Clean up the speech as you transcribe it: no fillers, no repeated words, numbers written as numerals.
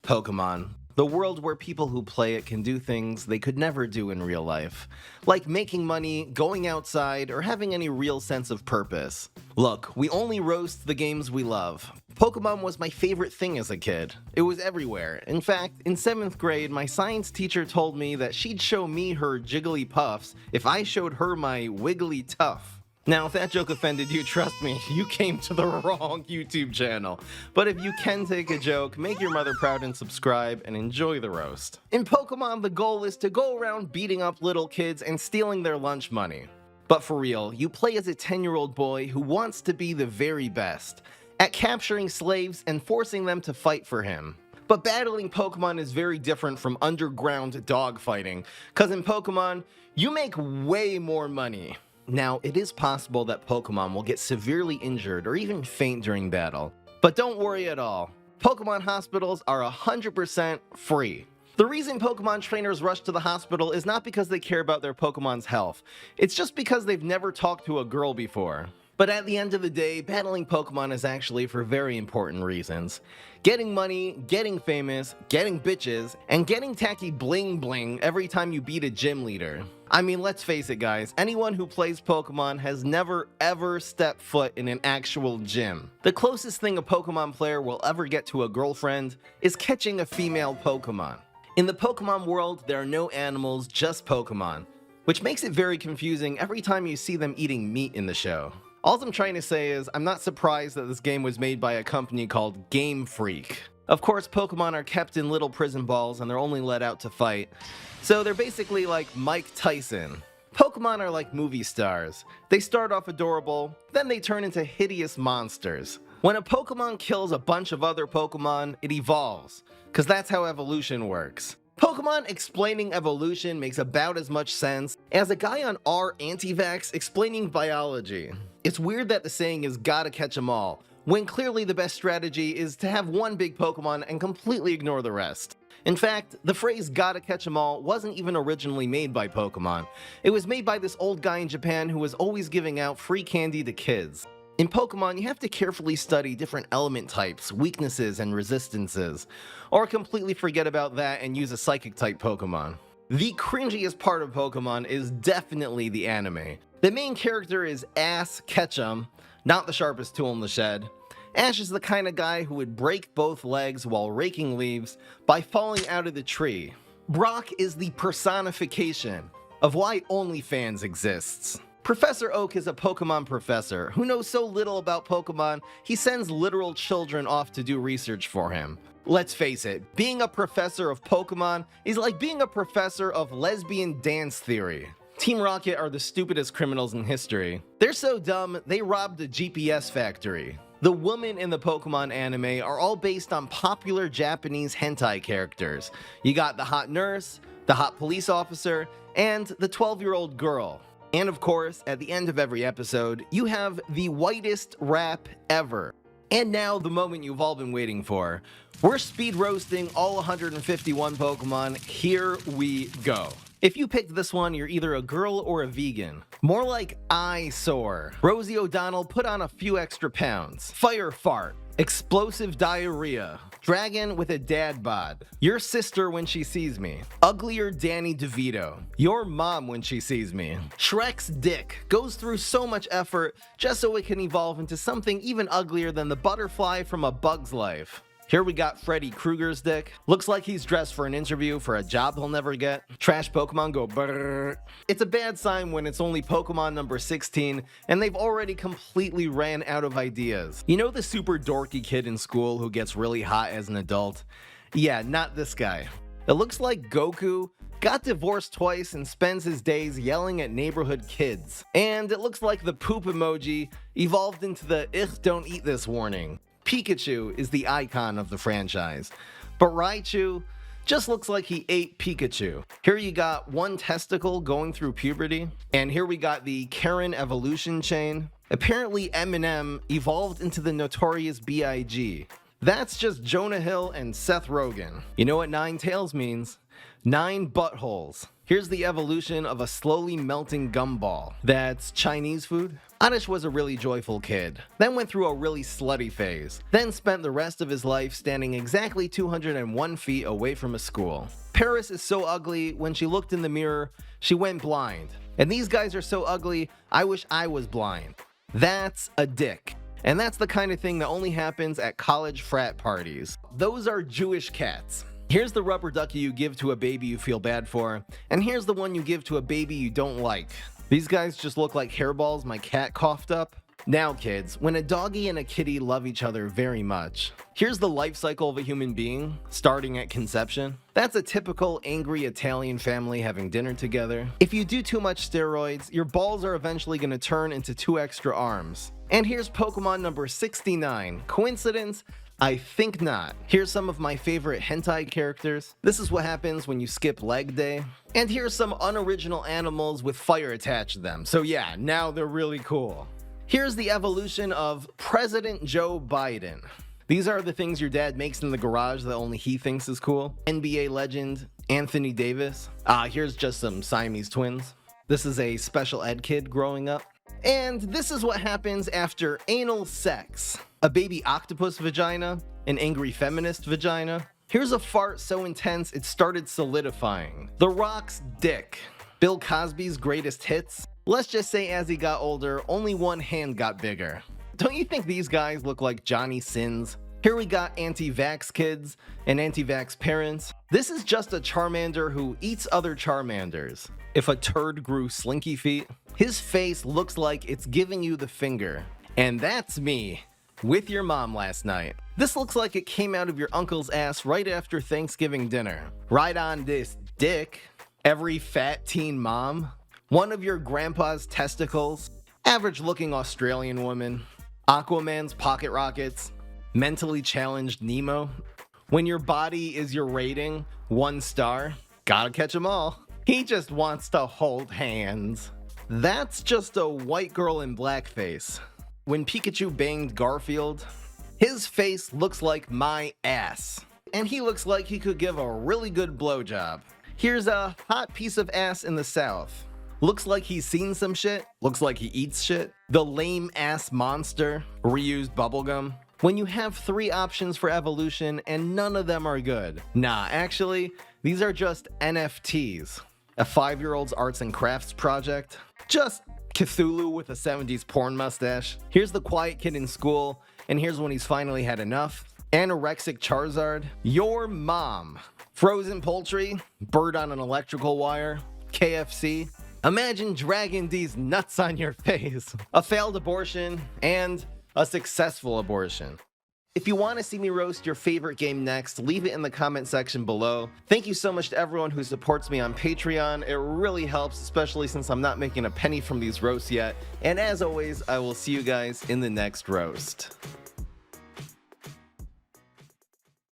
Pokemon. The world where people who play it can do things they could never do in real life, like making money, going outside, or having any real sense of purpose. Look, we only roast the games we love. Pokemon was my favorite thing as a kid. It was everywhere. In fact, in 7th grade, my science teacher told me that she'd show me her Jigglypuffs if I showed her my Wigglytuff. Now, if that joke offended you, trust me, you came to the wrong YouTube channel. But if you can take a joke, make your mother proud and subscribe, and enjoy the roast. In Pokemon, the goal is to go around beating up little kids and stealing their lunch money. But for real, you play as a 10-year-old boy who wants to be the very best at capturing slaves and forcing them to fight for him. But battling Pokemon is very different from underground dogfighting, cause in Pokemon, you make way more money. Now, it is possible that Pokemon will get severely injured or even faint during battle, but don't worry at all. Pokemon hospitals are 100% free. The reason Pokemon trainers rush to the hospital is not because they care about their Pokemon's health, it's just because they've never talked to a girl before. But at the end of the day, battling Pokemon is actually for very important reasons. Getting money, getting famous, getting bitches, and getting tacky bling bling every time you beat a gym leader. I mean, let's face it guys, anyone who plays Pokemon has never ever stepped foot in an actual gym. The closest thing a Pokemon player will ever get to a girlfriend is catching a female Pokemon. In the Pokemon world, there are no animals, just Pokemon, which makes it very confusing every time you see them eating meat in the show. All I'm trying to say is, I'm not surprised that this game was made by a company called Game Freak. Of course, Pokemon are kept in little prison balls and they're only let out to fight, so they're basically like Mike Tyson. Pokemon are like movie stars. They start off adorable, then they turn into hideous monsters. When a Pokemon kills a bunch of other Pokemon, it evolves, cause that's how evolution works. Pokemon explaining evolution makes about as much sense as a guy on r/anti-vax explaining biology. It's weird that the saying is gotta catch 'em all, when clearly the best strategy is to have one big Pokemon and completely ignore the rest. In fact, the phrase gotta catch 'em all wasn't even originally made by Pokemon. It was made by this old guy in Japan who was always giving out free candy to kids. In Pokemon, you have to carefully study different element types, weaknesses, and resistances, or completely forget about that and use a psychic type Pokemon. The cringiest part of Pokemon is definitely the anime. The main character is Ash Ketchum, not the sharpest tool in the shed. Ash is the kind of guy who would break both legs while raking leaves by falling out of the tree. Brock is the personification of why OnlyFans exists. Professor Oak is a Pokemon professor who knows so little about Pokemon, he sends literal children off to do research for him. Let's face it, being a professor of Pokemon is like being a professor of lesbian dance theory. Team Rocket are the stupidest criminals in history. They're so dumb, they robbed a GPS factory. The women in the Pokemon anime are all based on popular Japanese hentai characters. You got the hot nurse, the hot police officer, and the 12-year-old girl. And of course, at the end of every episode, you have the whitest rap ever. And now, the moment you've all been waiting for. We're speed roasting all 151 Pokemon. Here we go. If you picked this one, you're either a girl or a vegan. More like eyesore. Rosie O'Donnell put on a few extra pounds. Fire fart. Explosive diarrhea. Dragon with a dad bod. Your sister when she sees me. Uglier Danny DeVito. Your mom when she sees me. Shrek's dick goes through so much effort just so it can evolve into something even uglier than the butterfly from A Bug's Life. Here we got Freddy Krueger's dick. Looks like he's dressed for an interview for a job he'll never get. Trash Pokemon go brrrr. It's a bad sign when it's only Pokemon number 16 and they've already completely ran out of ideas. You know the super dorky kid in school who gets really hot as an adult? Yeah, not this guy. It looks like Goku got divorced twice and spends his days yelling at neighborhood kids. And it looks like the poop emoji evolved into the "ugh, don't eat this" warning. Pikachu is the icon of the franchise, but Raichu just looks like he ate Pikachu. Here you got one testicle going through puberty, and here we got the Karen evolution chain. Apparently Eminem evolved into the notorious B.I.G. That's just Jonah Hill and Seth Rogen. You know what 9 tails means? 9 buttholes. Here's the evolution of a slowly melting gumball. That's Chinese food? Oddish was a really joyful kid, then went through a really slutty phase, then spent the rest of his life standing exactly 201 feet away from a school. Paris is so ugly, when she looked in the mirror, she went blind. And these guys are so ugly, I wish I was blind. That's a dick. And that's the kind of thing that only happens at college frat parties. Those are Jewish cats. Here's the rubber ducky you give to a baby you feel bad for, and here's the one you give to a baby you don't like. These guys just look like hairballs my cat coughed up. Now kids, when a doggy and a kitty love each other very much, here's the life cycle of a human being, starting at conception. That's a typical angry Italian family having dinner together. If you do too much steroids, your balls are eventually going to turn into 2 extra arms. And here's Pokemon number 69. Coincidence? I think not. Here's some of my favorite hentai characters. This is what happens when you skip leg day. And here's some unoriginal animals with fire attached to them. So yeah, now they're really cool. Here's the evolution of President Joe Biden. These are the things your dad makes in the garage that only he thinks is cool. NBA legend Anthony Davis. Here's just some Siamese twins. This is a special ed kid growing up. And this is what happens after anal sex. A baby octopus vagina, an angry feminist vagina. Here's a fart so intense it started solidifying. The Rock's dick. Bill Cosby's greatest hits. Let's just say as he got older, only one hand got bigger. Don't you think these guys look like Johnny Sins? Here we got anti-vax kids and anti-vax parents. This is just a Charmander who eats other Charmanders. If a turd grew slinky feet, his face looks like it's giving you the finger. And that's me, with your mom last night. This looks like it came out of your uncle's ass right after Thanksgiving dinner. Right on this dick. Every fat teen mom. One of your grandpa's testicles. Average looking Australian woman. Aquaman's pocket rockets. Mentally challenged Nemo. When your body is your rating, 1 star. Gotta catch 'em all. He just wants to hold hands. That's just a white girl in blackface. When Pikachu banged Garfield, his face looks like my ass. And he looks like he could give a really good blowjob. Here's a hot piece of ass in the South. Looks like he's seen some shit. Looks like he eats shit. The lame ass monster. Reused bubblegum. When you have 3 options for evolution and none of them are good. Nah, actually, these are just NFTs. A 5-year-old's arts and crafts project. Just Cthulhu with a 70s porn mustache. Here's the quiet kid in school, and here's when he's finally had enough. Anorexic Charizard. Your mom. Frozen poultry. Bird on an electrical wire. KFC. Imagine dragging these nuts on your face. A failed abortion, and a successful abortion. If you want to see me roast your favorite game next, leave it in the comment section below. Thank you so much to everyone who supports me on Patreon. It really helps, especially since I'm not making a penny from these roasts yet. And as always, I will see you guys in the next roast.